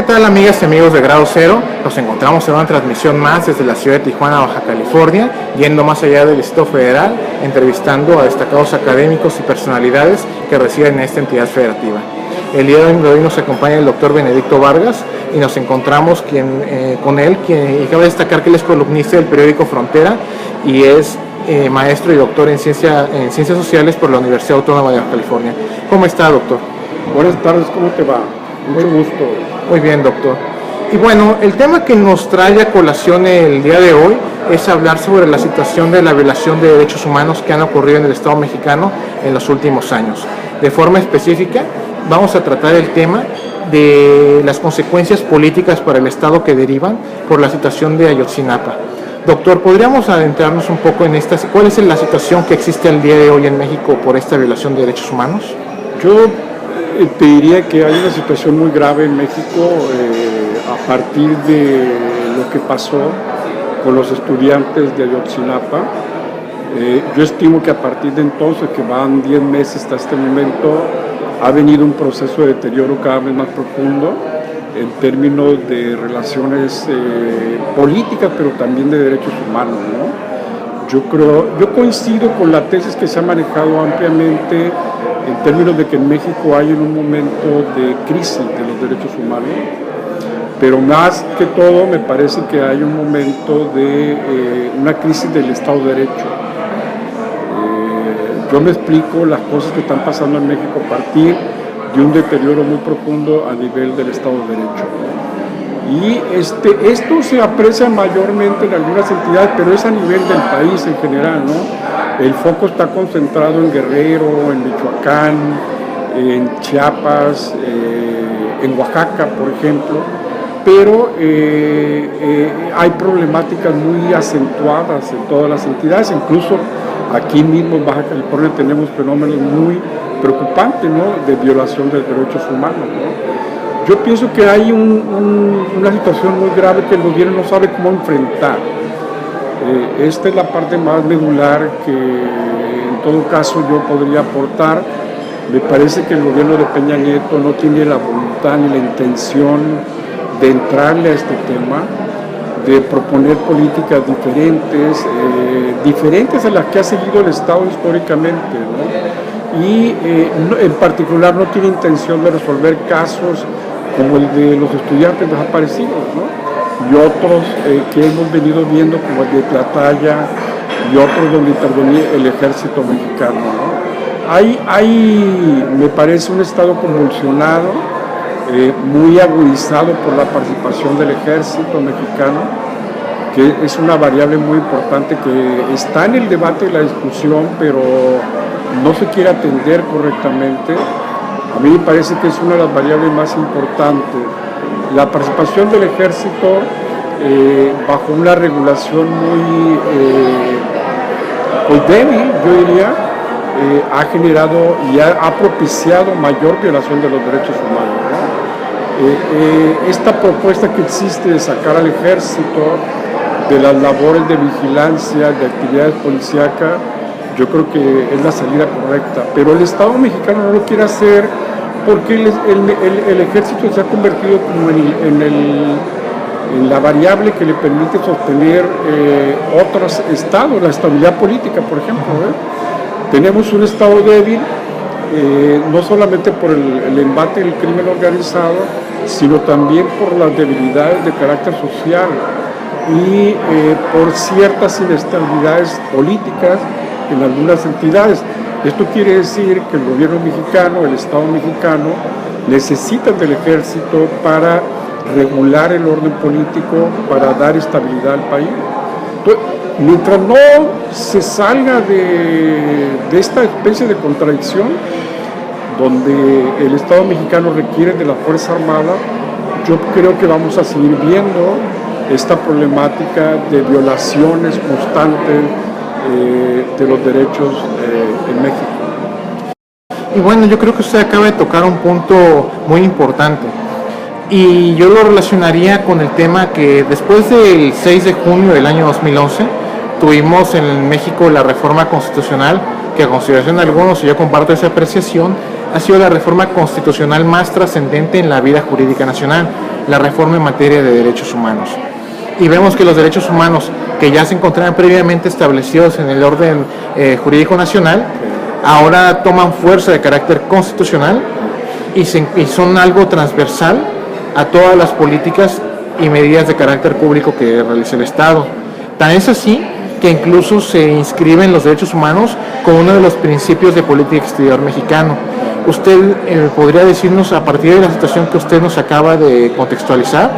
¿Qué tal, amigas y amigos de Grado Cero? Nos encontramos en una transmisión más desde la ciudad de Tijuana, Baja California, yendo más allá del Distrito Federal, entrevistando a destacados académicos y personalidades que residen en esta entidad federativa. El día de hoy nos acompaña el doctor Benedicto Vargas y nos encontramos con él, y cabe destacar que él es columnista del periódico Frontera y es maestro y doctor en Ciencias Sociales por la Universidad Autónoma de Baja California. ¿Cómo está, doctor? Buenas tardes, ¿cómo te va? Mucho gusto. Muy bien, doctor. Y bueno, el tema que nos trae a colación el día de hoy es hablar sobre la situación de la violación de derechos humanos que han ocurrido en el Estado mexicano en los últimos años. De forma específica, vamos a tratar el tema de las consecuencias políticas para el Estado que derivan por la situación de Ayotzinapa. Doctor, ¿podríamos adentrarnos un poco en cuál es la situación que existe al día de hoy en México por esta violación de derechos humanos? Yo te diría que hay una situación muy grave en México a partir de lo que pasó con los estudiantes de Ayotzinapa. Yo estimo que a partir de entonces, que van 10 meses hasta este momento, ha venido un proceso de deterioro cada vez más profundo en términos de relaciones políticas, pero también de derechos humanos, ¿no? Yo coincido con la tesis que se ha manejado ampliamente en términos de que en México hay en un momento de crisis de los derechos humanos, pero más que todo me parece que hay un momento de una crisis del Estado de Derecho. Yo me explico las cosas que están pasando en México a partir de un deterioro muy profundo a nivel del Estado de Derecho. Y esto se aprecia mayormente en algunas entidades, pero es a nivel del país en general, ¿no? El foco está concentrado en Guerrero, en Michoacán, en Chiapas, en Oaxaca, por ejemplo, pero hay problemáticas muy acentuadas en todas las entidades, incluso aquí mismo en Baja California tenemos fenómenos muy preocupantes, ¿no?, de violación de derechos humanos, ¿no? Yo pienso que hay una situación muy grave que el gobierno no sabe cómo enfrentar. Esta es la parte más medular que en todo caso yo podría aportar. Me parece que el gobierno de Peña Nieto no tiene la voluntad ni la intención de entrarle a este tema, de proponer políticas diferentes a las que ha seguido el Estado históricamente, ¿no? Y en particular no tiene intención de resolver casos como el de los estudiantes desaparecidos, ¿no? Y otros que hemos venido viendo como el de Tlatlaya y otros donde intervenía el ejército mexicano, ¿no? Hay, me parece, un estado convulsionado, muy agudizado por la participación del ejército mexicano, que es una variable muy importante que está en el debate y la discusión, pero no se quiere atender correctamente. A mí me parece que es una de las variables más importantes. La participación del ejército bajo una regulación muy débil, yo diría, ha generado y ha propiciado mayor violación de los derechos humanos, ¿no? Esta propuesta que existe de sacar al ejército de las labores de vigilancia, de actividades policíacas, yo creo que es la salida correcta, pero el Estado mexicano no lo quiere hacer porque el ejército se ha convertido como en la variable que le permite sostener otros estados, la estabilidad política, por ejemplo, Tenemos un Estado débil, no solamente por el embate del crimen organizado, sino también por las debilidades de carácter social y por ciertas inestabilidades políticas en algunas entidades. Esto quiere decir que el gobierno mexicano, el Estado mexicano, necesitan del ejército para regular el orden político, para dar estabilidad al país. Entonces, mientras no se salga de esta especie de contradicción, donde el Estado mexicano requiere de la Fuerza Armada, yo creo que vamos a seguir viendo esta problemática de violaciones constantes de los derechos en México. Y bueno, yo creo que usted acaba de tocar un punto muy importante y yo lo relacionaría con el tema que después del 6 de junio del año 2011 tuvimos en México la reforma constitucional, que a consideración de algunos, y yo comparto esa apreciación, ha sido la reforma constitucional más trascendente en la vida jurídica nacional. la reforma en materia de derechos humanos. Y vemos que los derechos humanos que ya se encontraban previamente establecidos en el orden jurídico nacional, ahora toman fuerza de carácter constitucional y son algo transversal a todas las políticas y medidas de carácter público que realiza el Estado. Tan es así que incluso se inscriben los derechos humanos como uno de los principios de política exterior mexicano. ¿Usted podría decirnos, a partir de la situación que usted nos acaba de contextualizar,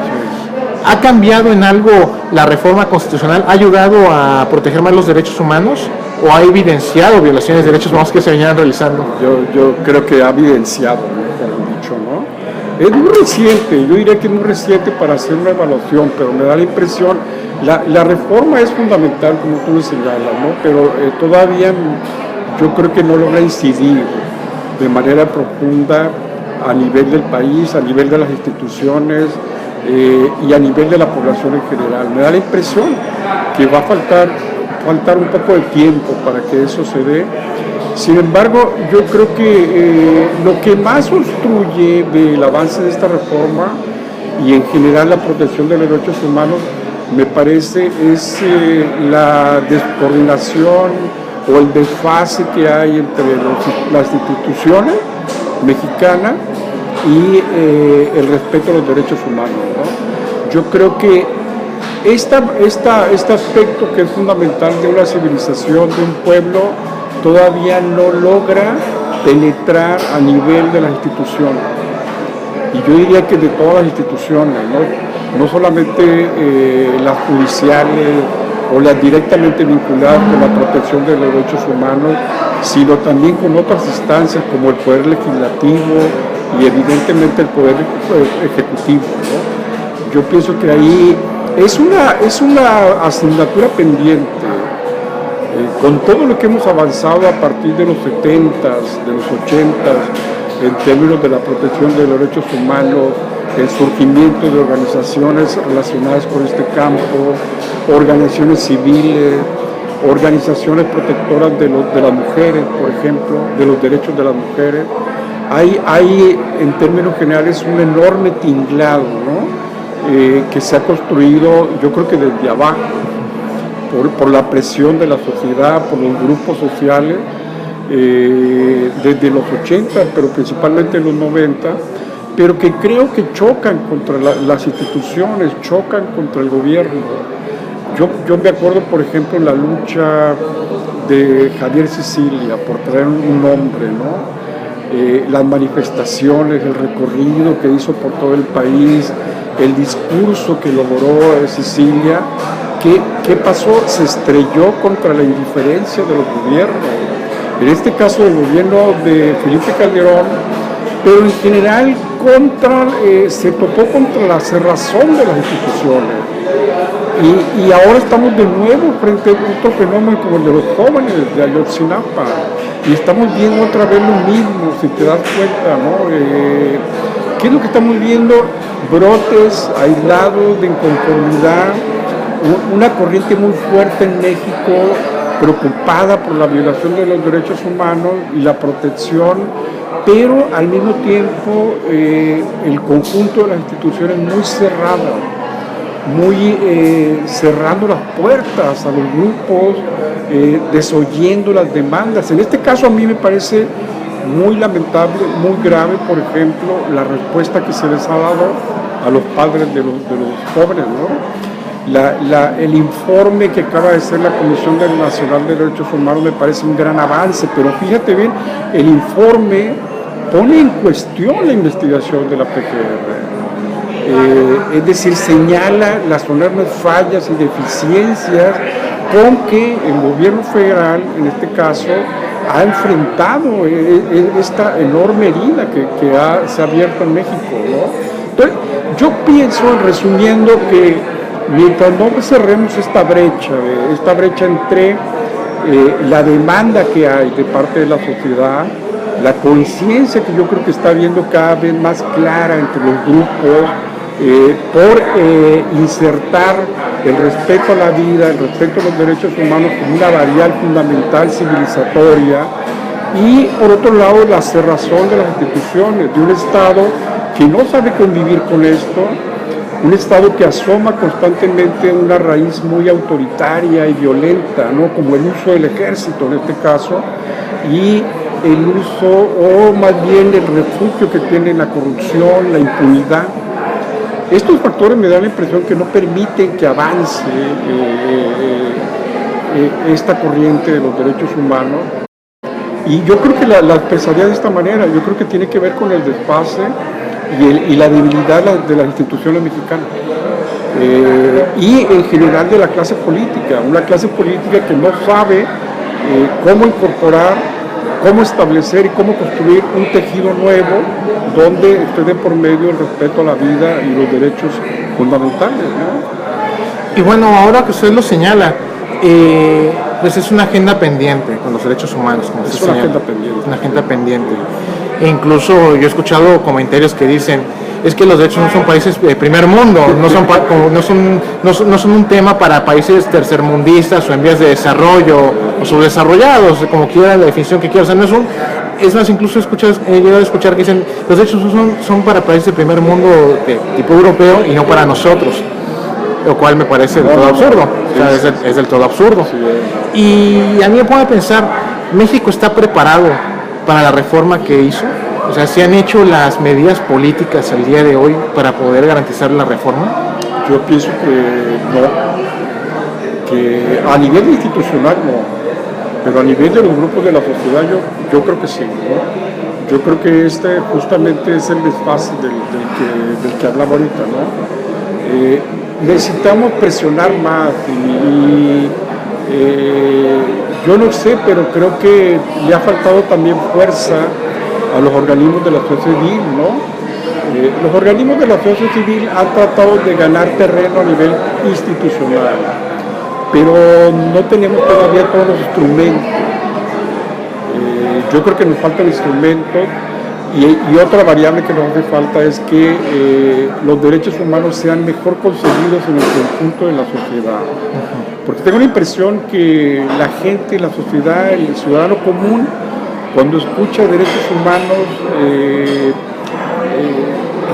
ha cambiado en algo la reforma constitucional? ¿Ha ayudado a proteger más los derechos humanos o ha evidenciado violaciones de derechos humanos que se venían realizando? Yo creo que ha evidenciado, mejor dicho, ¿no? Es muy reciente, yo diría que es muy reciente para hacer una evaluación, pero me da la impresión, la reforma es fundamental, como tú lo señalas, ¿no? Pero todavía yo creo que no logra incidir de manera profunda a nivel del país, a nivel de las instituciones y a nivel de la población en general. Me da la impresión que va a faltar un poco de tiempo para que eso se dé. Sin embargo, yo creo que lo que más obstruye del avance de esta reforma y en general la protección de los derechos humanos, me parece, es la descoordinación o el desfase que hay entre las instituciones mexicanas y el respeto a los derechos humanos, ¿no? Yo creo que este aspecto que es fundamental de una civilización, de un pueblo, todavía no logra penetrar a nivel de las instituciones. Y yo diría que de todas las instituciones, no solamente las judiciales o las directamente vinculadas con la protección de los derechos humanos, sino también con otras instancias como el Poder Legislativo y evidentemente el Poder Ejecutivo, ¿no? Yo pienso que ahí es una asignatura pendiente. Con todo lo que hemos avanzado a partir de los 70s, de los 80s, en términos de la protección de los derechos humanos, el surgimiento de organizaciones relacionadas con este campo, organizaciones civiles, organizaciones protectoras de las mujeres, por ejemplo, de los derechos de las mujeres. Hay en términos generales un enorme tinglado, ¿no? Que se ha construido, yo creo que desde abajo, por la presión de la sociedad, por los grupos sociales, desde los 80, pero principalmente en los 90, pero que creo que chocan contra las instituciones, chocan contra el gobierno. Yo me acuerdo, por ejemplo, la lucha de Javier Sicilia, por traer un nombre, ¿no? Las manifestaciones, el recorrido que hizo por todo el país, el discurso que logró Sicilia. ¿Qué pasó? Se estrelló contra la indiferencia de los gobiernos. En este caso, el gobierno de Felipe Calderón, pero en general se topó contra la cerrazón de las instituciones. Y ahora estamos de nuevo frente a otro fenómeno como el de los jóvenes de Ayotzinapa. Y estamos viendo otra vez lo mismo, si te das cuenta, ¿no? ¿Qué es lo que estamos viendo? Brotes aislados de inconformidad, una corriente muy fuerte en México, preocupada por la violación de los derechos humanos y la protección, pero al mismo tiempo el conjunto de las instituciones muy cerrado, cerrando las puertas a los grupos, desoyendo las demandas. En este caso a mí me parece muy lamentable, muy grave, por ejemplo, la respuesta que se les ha dado a los padres de los jóvenes, ¿no? El informe que acaba de hacer la Comisión Nacional de Derechos Humanos me parece un gran avance, pero fíjate bien, el informe pone en cuestión la investigación de la PGR. Es decir, señala las enormes fallas y deficiencias con que el gobierno federal, en este caso, ha enfrentado esta enorme herida que se ha abierto en México, ¿no? Entonces, yo pienso, resumiendo, que mientras no cerremos esta brecha entre la demanda que hay de parte de la sociedad, la conciencia que yo creo que está habiendo cada vez más clara entre los grupos, por insertar el respeto a la vida, el respeto a los derechos humanos como una variable fundamental civilizatoria, y por otro lado la cerrazón de las instituciones, de un Estado que no sabe convivir con esto, un Estado que asoma constantemente una raíz muy autoritaria y violenta, ¿no? Como el uso del ejército en este caso, y el uso, o más bien el refugio que tiene la corrupción, la impunidad. Estos factores me dan la impresión que no permiten que avance esta corriente de los derechos humanos. Y yo creo que la pensaría de esta manera, yo creo que tiene que ver con el desfase y la debilidad de las instituciones mexicanas. Y en general de la clase política, una clase política que no sabe cómo incorporar, cómo establecer y cómo construir un tejido nuevo donde esté de por medio el respeto a la vida y los derechos fundamentales, ¿no? Y bueno, ahora que usted lo señala, pues es una agenda pendiente con los derechos humanos. Como es una agenda pendiente. Una agenda pendiente. E incluso yo he escuchado comentarios que dicen, es que los derechos no son países de primer mundo, no son un tema para países tercermundistas o en vías de desarrollo o subdesarrollados, como quiera la definición que quiera. O sea, no es un, es más, incluso he llegado a escuchar que dicen, los derechos son para países de primer mundo de tipo europeo y no para nosotros, lo cual me parece del todo absurdo. O sea, es del todo absurdo. Y a mí me pone a pensar, ¿México está preparado para la reforma que hizo? O sea, ¿se han hecho las medidas políticas al día de hoy para poder garantizar la reforma? Yo pienso que no, que a nivel institucional no, pero a nivel de los grupos de la sociedad yo creo que sí, ¿no? Yo creo que este justamente es el desfase del que hablaba ahorita, ¿no? Necesitamos presionar más y yo no sé, pero creo que le ha faltado también fuerza a los organismos de la sociedad civil, ¿no? Los organismos de la sociedad civil han tratado de ganar terreno a nivel institucional, pero no tenemos todavía todos los instrumentos. Yo creo que nos faltan instrumentos y otra variable que nos hace falta es que los derechos humanos sean mejor concebidos en el conjunto de la sociedad. Porque tengo la impresión que la gente, la sociedad, el ciudadano común, cuando escucha derechos humanos,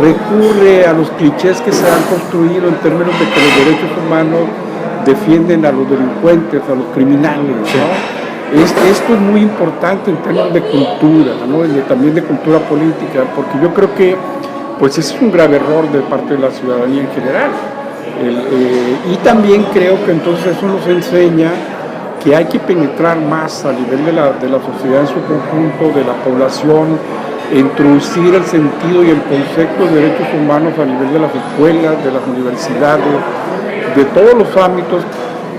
recurre a los clichés que se han construido en términos de que los derechos humanos defienden a los delincuentes, a los criminales, ¿no? Esto es muy importante en términos de cultura, ¿no? También de cultura política, porque yo creo que pues ese es un grave error de parte de la ciudadanía en general. Y también creo que entonces eso nos enseña que hay que penetrar más a nivel de la sociedad en su conjunto, de la población, introducir el sentido y el concepto de derechos humanos a nivel de las escuelas, de las universidades, de todos los ámbitos,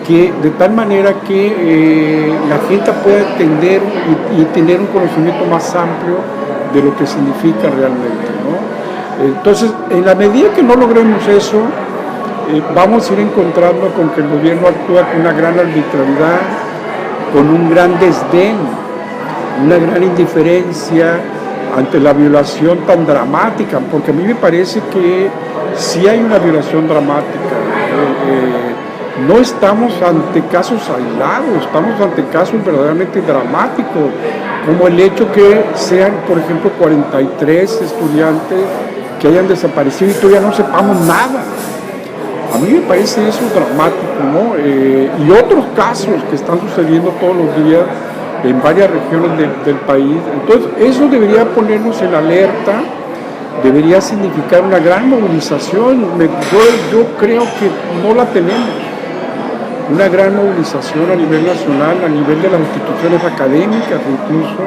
que de tal manera que la gente pueda entender y tener un conocimiento más amplio de lo que significa realmente, ¿no? Entonces, en la medida que no logremos eso, vamos a ir encontrando con que el gobierno actúa con una gran arbitrariedad, con un gran desdén, una gran indiferencia ante la violación tan dramática, porque a mí me parece que sí hay una violación dramática. No estamos ante casos aislados, estamos ante casos verdaderamente dramáticos, como el hecho que sean, por ejemplo, 43 estudiantes que hayan desaparecido y todavía no sepamos nada. A mí me parece eso dramático, ¿no? Y otros casos que están sucediendo todos los días en varias regiones del país. Entonces, eso debería ponernos en alerta, debería significar una gran movilización. Yo creo que no la tenemos. Una gran movilización a nivel nacional, a nivel de las instituciones académicas incluso.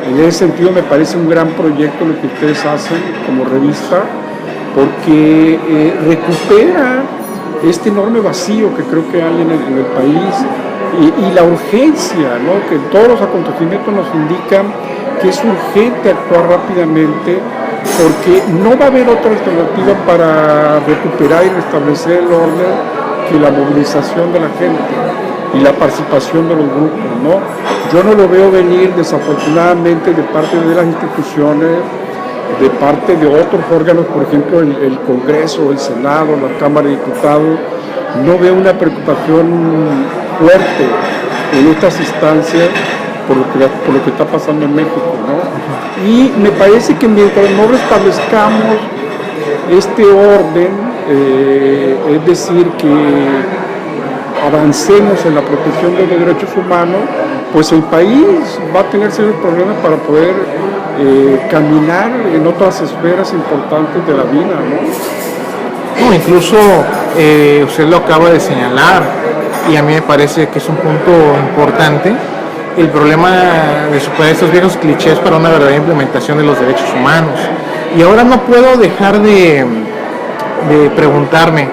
En ese sentido me parece un gran proyecto lo que ustedes hacen como revista, porque recupera este enorme vacío que creo que hay en el país y la urgencia, ¿no? Que todos los acontecimientos nos indican que es urgente actuar rápidamente, porque no va a haber otra alternativa para recuperar y restablecer el orden que la movilización de la gente y la participación de los grupos, ¿no? Yo no lo veo venir, desafortunadamente, de parte de las instituciones, de parte de otros órganos, por ejemplo el Congreso, el Senado, la Cámara de Diputados. No veo una preocupación fuerte en estas instancias por lo que está pasando en México, ¿no? Y me parece que mientras no restablezcamos este orden, es decir, que avancemos en la protección de los derechos humanos, pues el país va a tener serios problemas para poder caminar en otras esferas importantes de la vida, ¿no? No, incluso usted lo acaba de señalar y a mí me parece que es un punto importante, el problema de superar estos viejos clichés para una verdadera implementación de los derechos humanos. Y ahora no puedo dejar de preguntarme,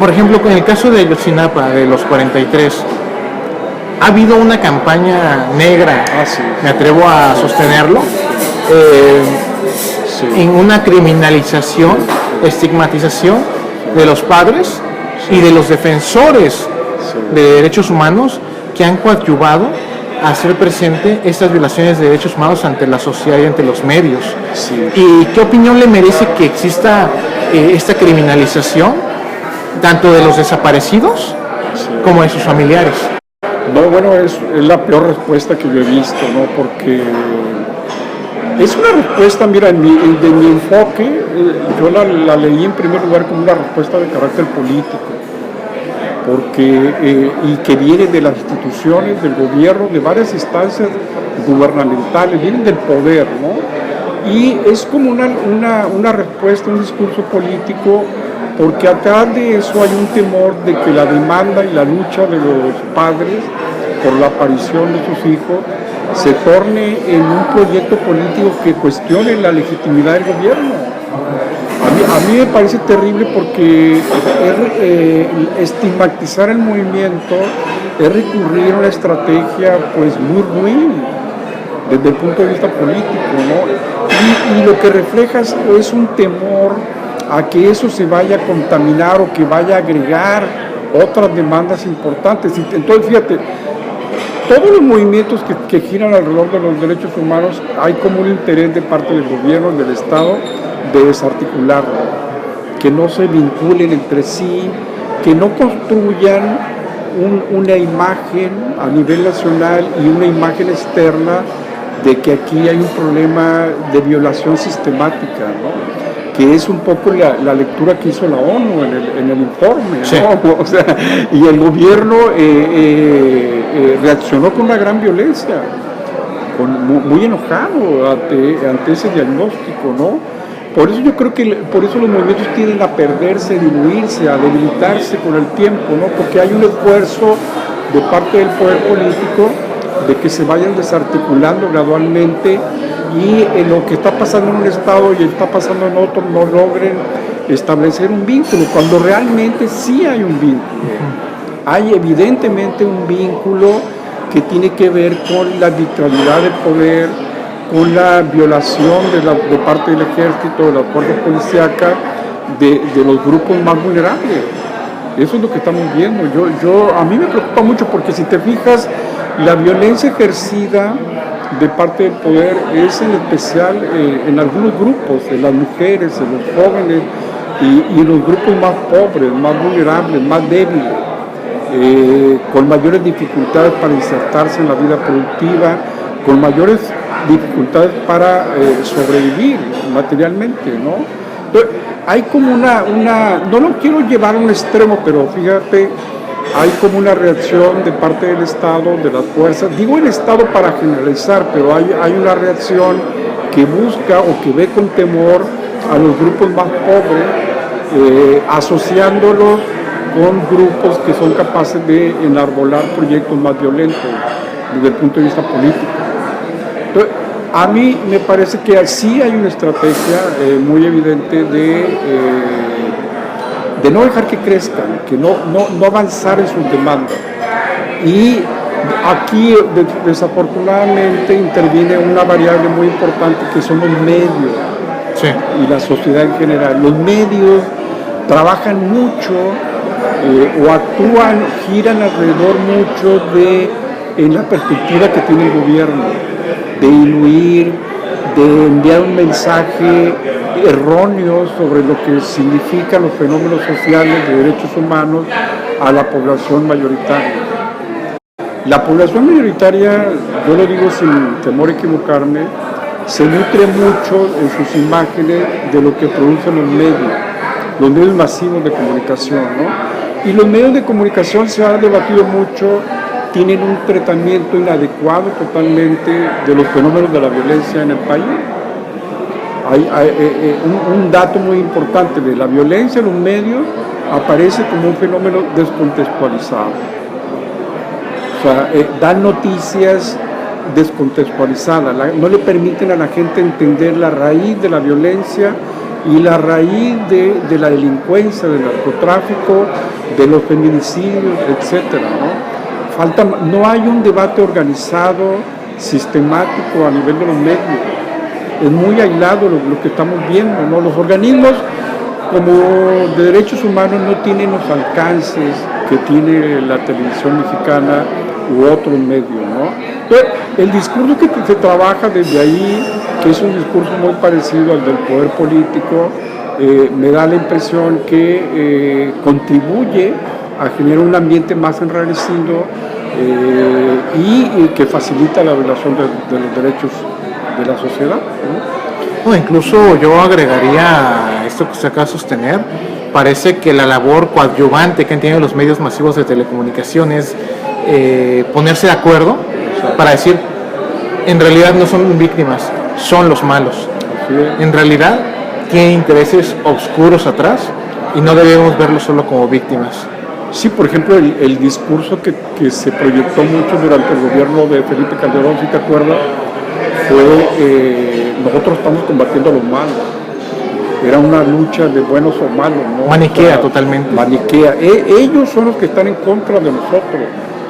por ejemplo, en el caso de Ayotzinapa, de los 43, ha habido una campaña negra, me atrevo a sostenerlo, en una criminalización, estigmatización de los padres y de los defensores de derechos humanos que han coadyuvado a hacer presente estas violaciones de derechos humanos ante la sociedad y ante los medios. ¿Y qué opinión le merece que exista esta criminalización, tanto de los desaparecidos como de sus familiares? No, bueno, es la peor respuesta que yo he visto, ¿no? Porque es una respuesta, mira, de mi enfoque, yo la leí en primer lugar como una respuesta de carácter político, porque, y que viene de las instituciones, del gobierno, de varias instancias gubernamentales, vienen del poder, ¿no? Y es como una respuesta, un discurso político, porque atrás de eso hay un temor de que la demanda y la lucha de los padres por la aparición de sus hijos se torne en un proyecto político que cuestione la legitimidad del gobierno. A mí me parece terrible porque estigmatizar el movimiento es recurrir a una estrategia pues muy ruin desde el punto de vista político, ¿no? Y lo que refleja es un temor a que eso se vaya a contaminar o que vaya a agregar otras demandas importantes. Entonces, fíjate, todos los movimientos que giran alrededor de los derechos humanos, hay como un interés de parte del gobierno, del Estado, de desarticularlo, que no se vinculen entre sí, que no construyan una imagen a nivel nacional y una imagen externa de que aquí hay un problema de violación sistemática, ¿no? Que es un poco la lectura que hizo la ONU en el informe, ¿no? Sí. O sea, y el gobierno reaccionó con una gran violencia, muy enojado ante ese diagnóstico, ¿no? Por eso yo creo que por eso los movimientos tienden a perderse, a diluirse, a debilitarse con el tiempo, ¿no? Porque hay un esfuerzo de parte del poder político de que se vayan desarticulando gradualmente y en lo que está pasando en un estado y está pasando en otro no logren establecer un vínculo, cuando realmente sí hay un vínculo. Hay evidentemente un vínculo que tiene que ver con la arbitrariedad del poder, con la violación de parte del ejército, de las fuerzas policíacas, de los grupos más vulnerables. Eso es lo que estamos viendo. A mí me preocupa mucho porque si te fijas, la violencia ejercida de parte del poder es en especial en algunos grupos, en las mujeres, en los jóvenes y en los grupos más pobres, más vulnerables, más débiles, con mayores dificultades para insertarse en la vida productiva, con mayores dificultades para sobrevivir materialmente, ¿no? Entonces, hay como no lo quiero llevar a un extremo, pero fíjate, hay como una reacción de parte del Estado, de las fuerzas, digo el Estado para generalizar, pero hay una reacción que busca o que ve con temor a los grupos más pobres, asociándolos con grupos que son capaces de enarbolar proyectos más violentos desde el punto de vista político. Entonces, a mí me parece que sí hay una estrategia muy evidente de no dejar que crezcan, que no avanzar en sus demandas. Y aquí desafortunadamente interviene una variable muy importante que son los medios, sí, y la sociedad en general. Los medios trabajan mucho o actúan, giran alrededor mucho en la perspectiva que tiene el gobierno, de diluir, de enviar un mensaje erróneo sobre lo que significan los fenómenos sociales de derechos humanos a la población mayoritaria. La población mayoritaria, yo lo digo sin temor a equivocarme, se nutre mucho en sus imágenes de lo que producen los medios. los medios masivos de comunicación, ¿no? Y los medios de comunicación, se ha debatido mucho, tienen un tratamiento inadecuado totalmente de los fenómenos de la violencia en el país. Hay un dato muy importante de la violencia en los medios aparece como un fenómeno descontextualizado. O sea, dan noticias descontextualizadas, no le permiten a la gente entender la raíz de la violencia y la raíz de la delincuencia, del narcotráfico, de los feminicidios, etcétera, ¿no? No hay un debate organizado, sistemático a nivel de los medios. Es muy aislado lo que estamos viendo, ¿no? Los organismos como de derechos humanos no tienen los alcances que tiene la televisión mexicana u otros medios, ¿no? Pero el discurso que se trabaja desde ahí, que es un discurso muy parecido al del poder político, me da la impresión que contribuye a generar un ambiente más enrarecido y que facilita la violación de los derechos de la sociedad, ¿no? No, incluso yo agregaría a esto que usted acaba de sostener, parece que la labor coadyuvante que han tenido los medios masivos de telecomunicaciones ponerse de acuerdo para decir, en realidad no son víctimas, son los malos. En realidad tienen intereses oscuros atrás y no debemos verlos solo como víctimas. Sí, por ejemplo, el discurso que se proyectó mucho durante el gobierno de Felipe Calderón, si te acuerdas, fue nosotros estamos combatiendo a los malos. Era una lucha de buenos o malos, ¿no? Maniquea, totalmente. Maniquea. Ellos son los que están en contra de nosotros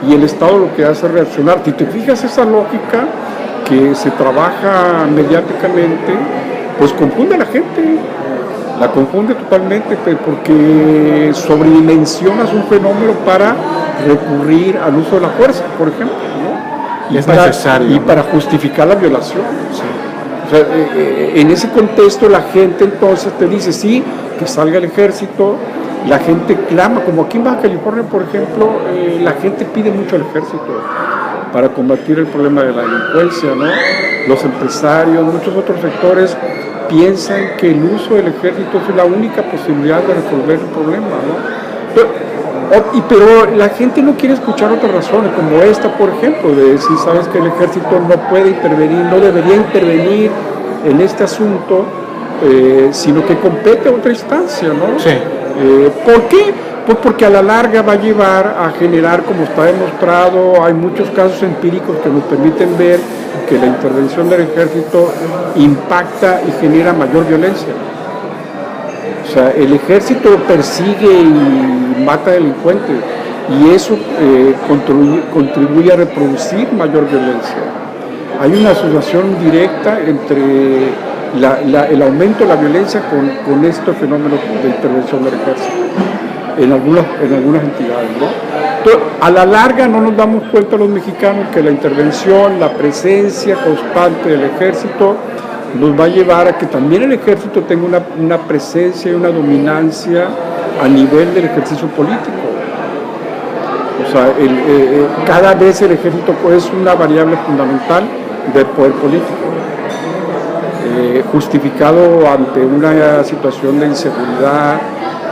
y el Estado lo que hace es reaccionar. Si te fijas esa lógica que se trabaja mediáticamente, pues confunde a la gente. La confunde totalmente porque sobredimensionas un fenómeno para recurrir al uso de la fuerza, por ejemplo, ¿no? Es necesario. Y para justificar la violación. Sí. O sea, en ese contexto la gente entonces te dice, sí, que salga el ejército, la gente clama, como aquí en Baja California, por ejemplo, la gente pide mucho al ejército para combatir el problema de la delincuencia, ¿no? Los empresarios, muchos otros sectores piensan que el uso del ejército es la única posibilidad de resolver el problema, ¿no? Pero la gente no quiere escuchar otras razones, como esta, por ejemplo, de decir, sabes que el ejército no puede intervenir, no debería intervenir en este asunto, sino que compete a otra instancia, ¿no? Sí. ¿Por qué? Pues porque a la larga va a llevar a generar, como está demostrado, hay muchos casos empíricos que nos permiten ver que la intervención del ejército impacta y genera mayor violencia. O sea, el ejército persigue y mata delincuentes y eso contribuye a reproducir mayor violencia. Hay una asociación directa entre el aumento de la violencia con estos fenómenos de intervención del ejército en algunas entidades, ¿no? Entonces, a la larga no nos damos cuenta los mexicanos que la intervención, la presencia constante del ejército nos va a llevar a que también el ejército tenga una presencia y una dominancia a nivel del ejercicio político. O sea, cada vez el ejército es una variable fundamental del poder político, justificado ante una situación de inseguridad,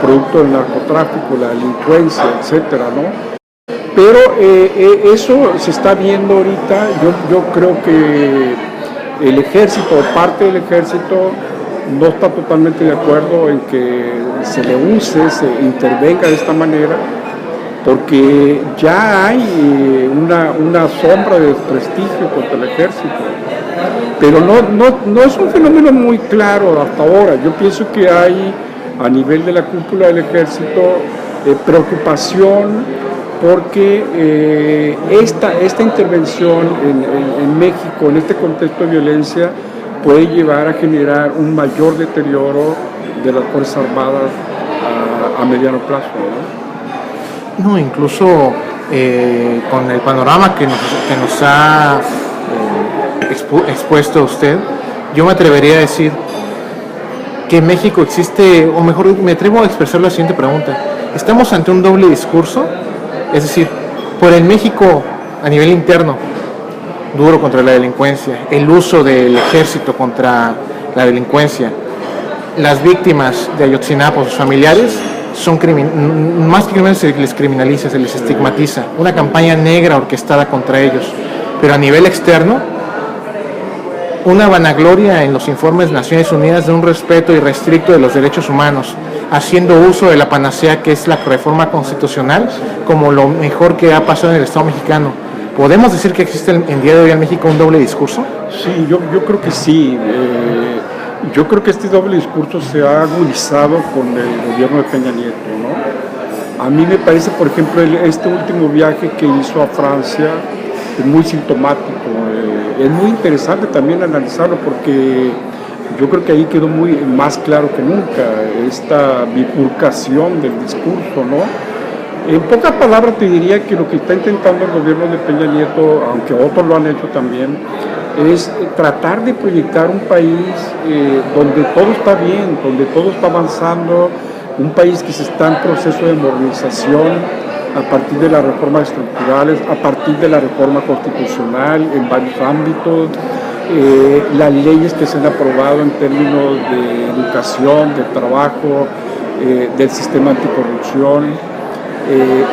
producto del narcotráfico, la delincuencia, etcétera, ¿no? Pero eso se está viendo ahorita. Yo creo que el ejército o parte del ejército no está totalmente de acuerdo en que se le use, se intervenga de esta manera, porque ya hay una sombra de desprestigio contra el ejército. Pero no es un fenómeno muy claro hasta ahora. Yo pienso que hay a nivel de la cúpula del ejército preocupación porque esta intervención en México, en este contexto de violencia, puede llevar a generar un mayor deterioro de las Fuerzas Armadas a mediano plazo, ¿no? No, incluso con el panorama que nos ha expuesto usted, yo me atrevería a decir que en México existe, o mejor me atrevo a expresar la siguiente pregunta: ¿estamos ante un doble discurso? Es decir, por el México a nivel interno, duro contra la delincuencia, el uso del ejército contra la delincuencia, las víctimas de Ayotzinapa, sus familiares, son más que criminales, se les criminaliza, se les estigmatiza. Una campaña negra orquestada contra ellos. Pero a nivel externo, una vanagloria en los informes de Naciones Unidas de un respeto irrestricto de los derechos humanos, haciendo uso de la panacea que es la reforma constitucional como lo mejor que ha pasado en el Estado mexicano. ¿Podemos decir que existe en día de hoy en México un doble discurso? Sí, yo creo que sí. Yo creo que este doble discurso se ha agudizado con el gobierno de Peña Nieto, ¿no? A mí me parece, por ejemplo, este último viaje que hizo a Francia es muy sintomático. Es muy interesante también analizarlo porque yo creo que ahí quedó más claro que nunca esta bifurcación del discurso, ¿no? En pocas palabras te diría que lo que está intentando el gobierno de Peña Nieto, aunque otros lo han hecho también, es tratar de proyectar un país donde todo está bien, donde todo está avanzando, un país que se está en proceso de modernización a partir de las reformas estructurales, a partir de la reforma constitucional en varios ámbitos, las leyes que se han aprobado en términos de educación, de trabajo, del sistema anticorrupción,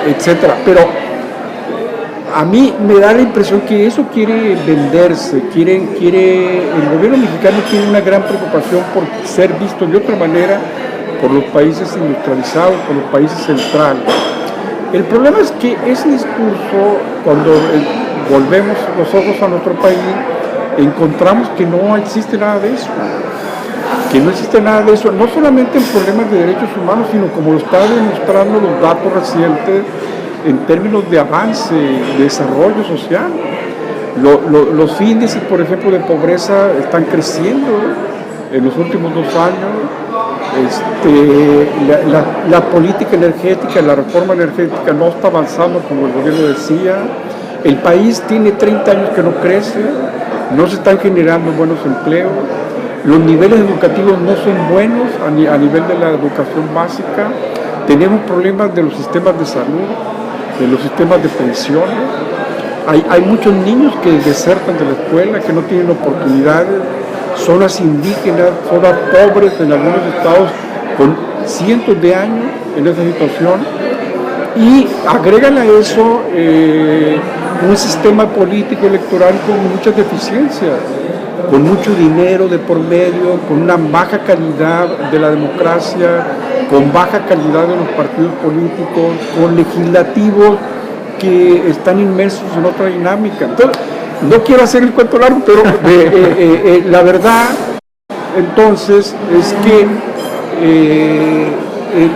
etcétera. Pero a mí me da la impresión que eso quiere venderse, el gobierno mexicano tiene una gran preocupación por ser visto de otra manera por los países industrializados, por los países centrales. El problema es que ese discurso, cuando volvemos los ojos a nuestro país, encontramos que no existe nada de eso. No solamente en problemas de derechos humanos, sino como lo están demostrando los datos recientes en términos de avance, de desarrollo social. Los índices, por ejemplo, de pobreza están creciendo en los últimos 2 años. La política energética, la reforma energética no está avanzando como el gobierno decía. El país tiene 30 años que no crece, no se están generando buenos empleos, los niveles educativos no son buenos a nivel de la educación básica, tenemos problemas de los sistemas de salud, de los sistemas de pensiones, hay muchos niños que desertan de la escuela, que no tienen oportunidades, zonas indígenas, zonas pobres en algunos estados con cientos de años en esa situación, y agregan a eso un sistema político electoral con muchas deficiencias, con mucho dinero de por medio, con una baja calidad de la democracia, con baja calidad de los partidos políticos, con legislativos que están inmersos en otra dinámica. Entonces, no quiero hacer el cuento largo, pero la verdad entonces es que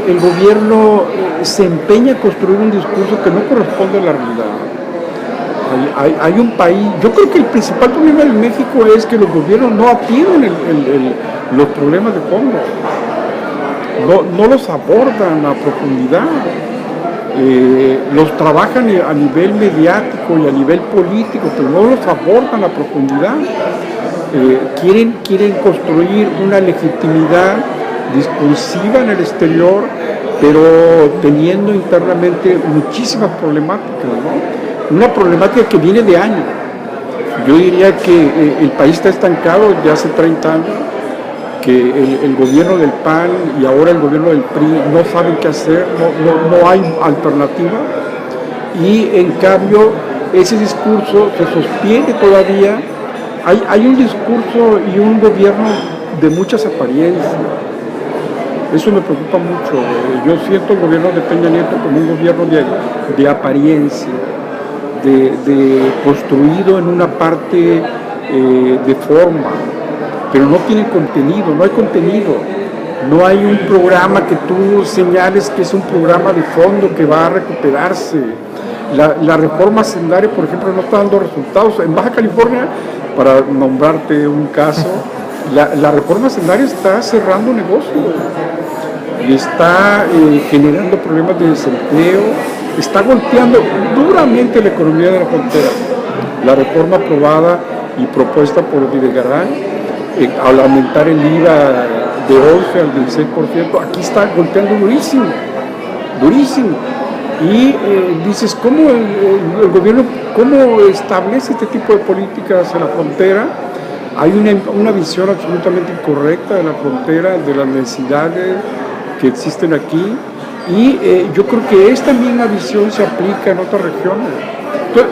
el gobierno se empeña a construir un discurso que no corresponde a la realidad. Hay un país, yo creo que el principal problema de México es que los gobiernos no atienden los problemas de fondo, no los abordan a profundidad. Los trabajan a nivel mediático y a nivel político, pero no los abordan a profundidad. Quieren construir una legitimidad discursiva en el exterior, pero teniendo internamente muchísimas problemáticas, ¿no? Una problemática que viene de años. Yo diría que el país está estancado ya hace 30 años, que el gobierno del PAN y ahora el gobierno del PRI no saben qué hacer, no hay alternativa, y en cambio ese discurso se sostiene todavía. Hay un discurso y un gobierno de muchas apariencias. Eso me preocupa mucho. Yo siento el gobierno de Peña Nieto como un gobierno de apariencia, de construido en una parte de forma, pero no tiene contenido, no hay contenido. No hay un programa que tú señales que es un programa de fondo que va a recuperarse. La reforma hacendaria, por ejemplo, no está dando resultados. En Baja California, para nombrarte un caso, la reforma hacendaria está cerrando negocios y está generando problemas de desempleo, está golpeando duramente la economía de la frontera. La reforma aprobada y propuesta por Videgaray, al aumentar el IVA de 11 al 16%, aquí está golpeando durísimo, durísimo. Y dices, ¿cómo el gobierno cómo establece este tipo de políticas en la frontera Hay una visión absolutamente incorrecta de la frontera, de las necesidades que existen aquí, y yo creo que esta misma visión se aplica en otras regiones. Entonces,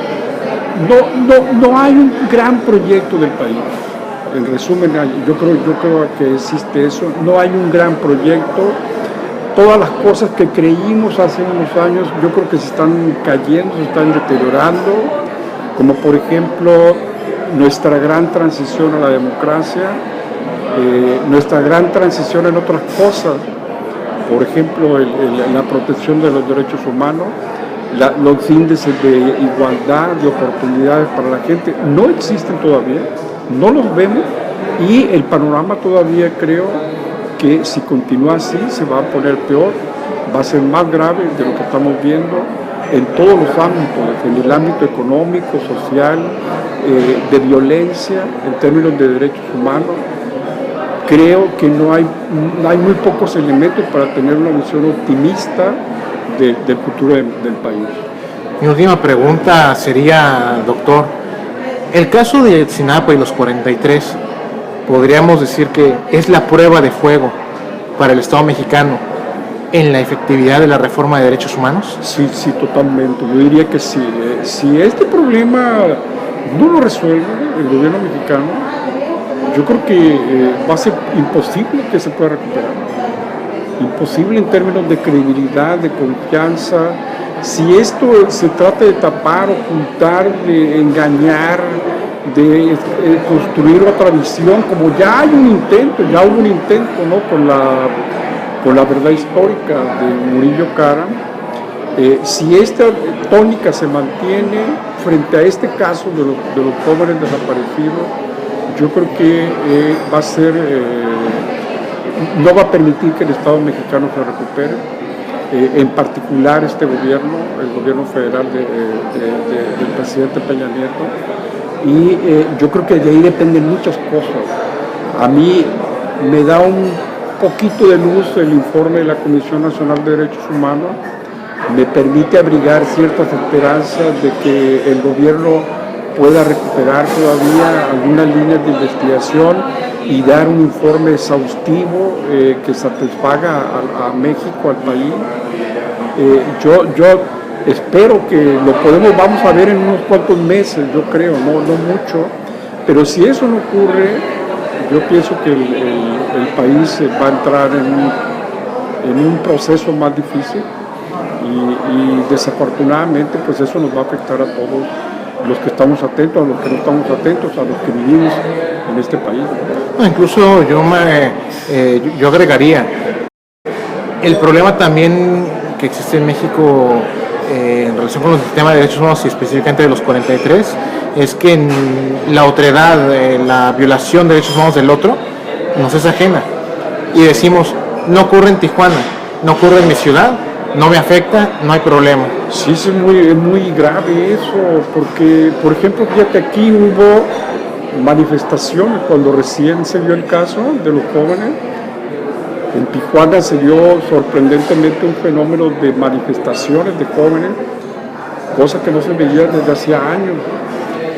no hay un gran proyecto del país. En resumen, yo creo que existe eso. No hay un gran proyecto. Todas las cosas que creímos hace unos años, yo creo que se están cayendo, se están deteriorando, como por ejemplo nuestra gran transición a la democracia, nuestra gran transición en otras cosas, por ejemplo la protección de los derechos humanos, los índices de igualdad, de oportunidades para la gente, no existen todavía, no los vemos, y el panorama todavía creo que si continúa así se va a poner peor, va a ser más grave de lo que estamos viendo en todos los ámbitos, en el ámbito económico, social, de violencia, en términos de derechos humanos. Creo que no hay muy pocos elementos para tener una visión optimista del futuro del país. Mi última pregunta sería, doctor, el caso de Ayotzinapa y los 43, podríamos decir que es la prueba de fuego para el Estado mexicano en la efectividad de la reforma de derechos humanos. Sí, totalmente. Yo diría que sí. Si este problema no lo resuelve el gobierno mexicano, yo creo que va a ser imposible que se pueda recuperar. Imposible en términos de credibilidad, de confianza. Si esto se trata de tapar, ocultar, de engañar, de construir otra visión, como ya hay un intento, ya hubo un intento, ¿no?, con la verdad histórica de Murillo Karam. Si esta tónica se mantiene frente a este caso de los jóvenes desaparecidos, yo creo que va a ser, no va a permitir que el Estado mexicano se recupere, en particular este gobierno, el gobierno federal del presidente Peña Nieto. Y yo creo que de ahí dependen muchas cosas. A mí me da un poquito de luz el informe de la Comisión Nacional de Derechos Humanos, me permite abrigar ciertas esperanzas de que el gobierno pueda recuperar todavía algunas líneas de investigación y dar un informe exhaustivo que satisfaga a México, al país. Yo espero que vamos a ver en unos cuantos meses, yo creo, no mucho, pero si eso no ocurre, yo pienso que el país va a entrar en un proceso más difícil y desafortunadamente pues eso nos va a afectar a todos los que estamos atentos, a los que no estamos atentos, a los que vivimos en este país. No, incluso yo agregaría, el problema también que existe en México en relación con el sistema de derechos humanos y específicamente de los 43, es que la otredad, la violación de derechos humanos del otro, nos es ajena. Y decimos, no ocurre en Tijuana, no ocurre en mi ciudad, no me afecta, no hay problema. Sí, es muy grave eso, porque, por ejemplo, fíjate, aquí hubo manifestaciones cuando recién se dio el caso de los jóvenes. En Tijuana se dio sorprendentemente un fenómeno de manifestaciones de jóvenes, cosa que no se veía desde hacía años.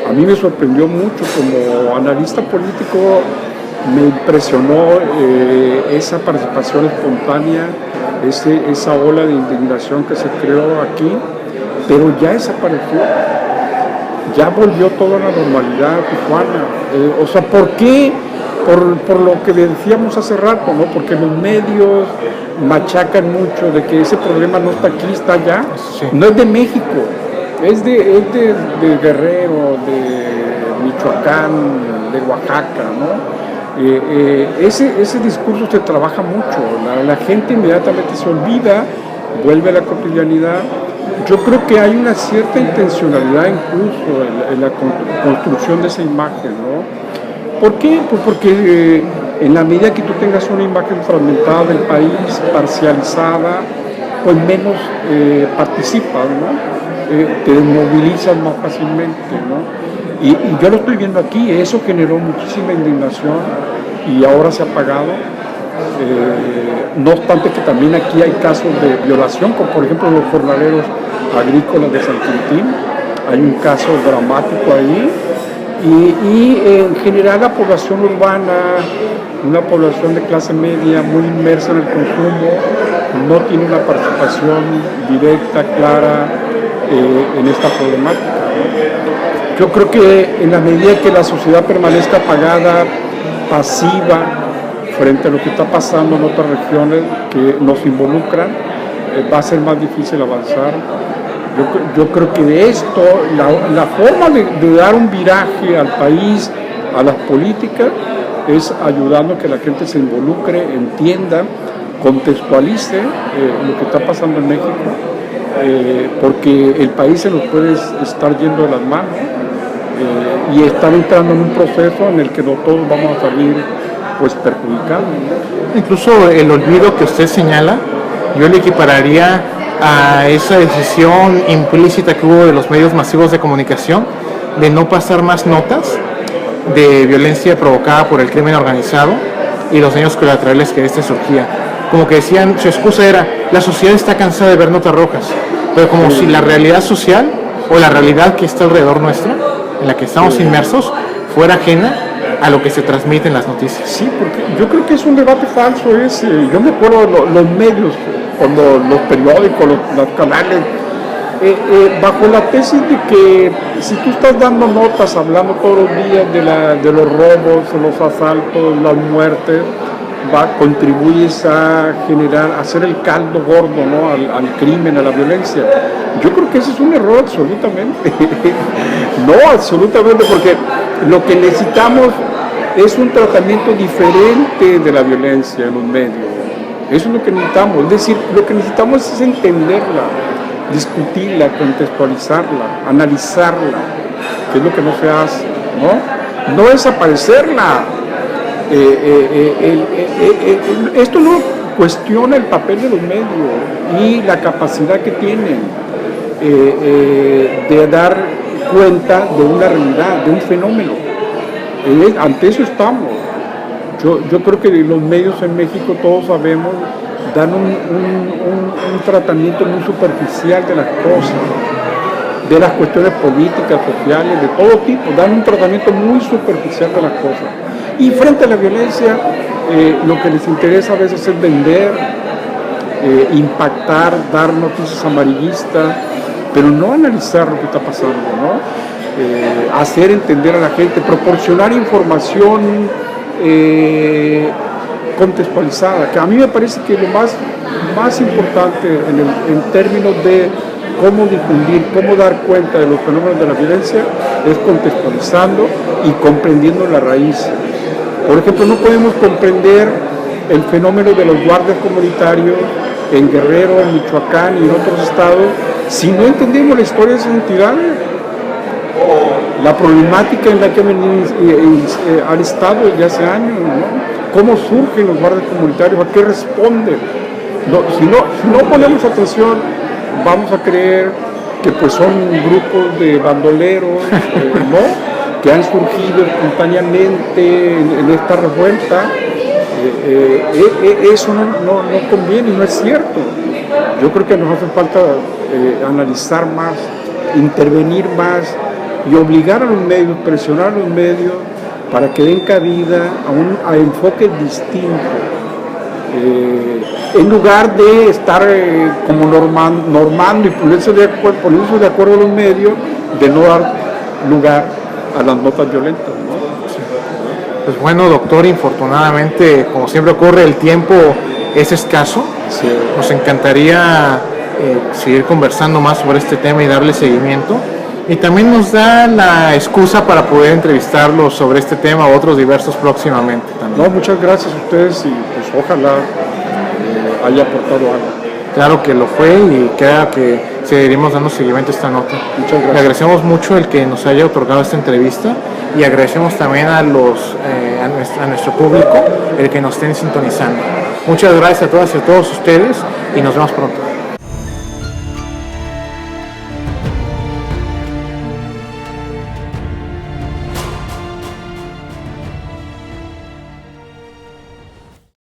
A mí me sorprendió mucho, como analista político me impresionó esa participación espontánea, esa ola de indignación que se creó aquí, pero ya desapareció, ya volvió toda la normalidad a Tijuana. O sea, ¿por qué? Por lo que decíamos hace rato, ¿no? Porque los medios machacan mucho de que ese problema no está aquí, está allá. Sí. No es de México, es de Guerrero, de Michoacán, de Oaxaca, ¿no? Ese discurso se trabaja mucho, la gente inmediatamente se olvida, vuelve a la cotidianidad. Yo creo que hay una cierta intencionalidad incluso en la construcción de esa imagen, ¿no? ¿Por qué? Pues porque en la medida que tú tengas una imagen fragmentada del país, parcializada, pues menos participas, ¿no? Te desmovilizas más fácilmente, ¿no? Y yo lo estoy viendo aquí, eso generó muchísima indignación y ahora se ha apagado. No obstante que también aquí hay casos de violación, como por ejemplo los jornaleros agrícolas de San Quintín, hay un caso dramático ahí, Y en general la población urbana, una población de clase media muy inmersa en el consumo, no tiene una participación directa, clara en esta problemática, ¿no? Yo creo que en la medida que la sociedad permanezca apagada, pasiva, frente a lo que está pasando en otras regiones que nos involucran, va a ser más difícil avanzar. Yo creo que de esto, la forma de dar un viraje al país, a las políticas, es ayudando a que la gente se involucre, entienda, contextualice lo que está pasando en México, porque el país se nos puede estar yendo de las manos y estar entrando en un proceso en el que no todos vamos a salir pues perjudicados. Incluso el olvido que usted señala, yo le equipararía a esa decisión implícita que hubo de los medios masivos de comunicación de no pasar más notas de violencia provocada por el crimen organizado y los daños colaterales que de este surgía. Como que decían, su excusa era, la sociedad está cansada de ver notas rojas, pero como si la realidad social o la realidad que está alrededor nuestra, en la que estamos inmersos, fuera ajena a lo que se transmite en las noticias. Sí, porque yo creo que es un debate falso ese. Yo me acuerdo los medios, cuando los periódicos, los canales, bajo la tesis de que si tú estás dando notas, hablando todos los días de los robos, los asaltos, las muertes, contribuyes a generar, a hacer el caldo gordo, ¿no? al crimen, a la violencia. Yo creo que ese es un error absolutamente. No, absolutamente, porque lo que necesitamos es un tratamiento diferente de la violencia en los medios. Eso es lo que necesitamos. Es decir, lo que necesitamos es entenderla, discutirla, contextualizarla, analizarla, que es lo que no se hace, ¿no? No desaparecerla. Esto no cuestiona el papel de los medios y la capacidad que tienen de dar cuenta de una realidad, de un fenómeno. Ante eso estamos. Yo creo que los medios en México, todos sabemos, dan un tratamiento muy superficial de las cosas, de las cuestiones políticas, sociales, de todo tipo, dan un tratamiento muy superficial de las cosas. Y frente a la violencia, lo que les interesa a veces es vender, impactar, dar noticias amarillistas, pero no analizar lo que está pasando, ¿no? Hacer entender a la gente, proporcionar información contextualizada, que a mí me parece que lo más importante en términos de cómo difundir, cómo dar cuenta de los fenómenos de la violencia, es contextualizando y comprendiendo la raíz. Por ejemplo, no podemos comprender el fenómeno de los guardias comunitarios en Guerrero, en Michoacán y en otros estados si no entendemos la historia de esas entidades, la problemática en la que han estado desde hace años, ¿no? Cómo surgen los guardias comunitarios, a qué responden. Si no ponemos atención, vamos a creer que pues son grupos de bandoleros, ¿no? Que han surgido espontáneamente en esta revuelta. Eso no conviene, no es cierto. Yo creo que nos hace falta analizar más, intervenir más y obligar a los medios, presionar a los medios para que den cabida a enfoques distintos. En lugar de estar como normando y ponerse de acuerdo a los medios, de no dar lugar a las notas violentas, ¿no? Pues bueno, doctor, infortunadamente, como siempre ocurre, el tiempo es escaso. Sí. Nos encantaría seguir conversando más sobre este tema y darle seguimiento. Y también nos da la excusa para poder entrevistarlos sobre este tema o otros diversos próximamente también. No, muchas gracias a ustedes y pues ojalá haya aportado algo. Claro que lo fue y queda que seguiremos dando seguimiento a esta nota. Muchas gracias. Le agradecemos mucho el que nos haya otorgado esta entrevista y agradecemos también a nuestro público el que nos estén sintonizando. Muchas gracias a todas y a todos ustedes y nos vemos pronto.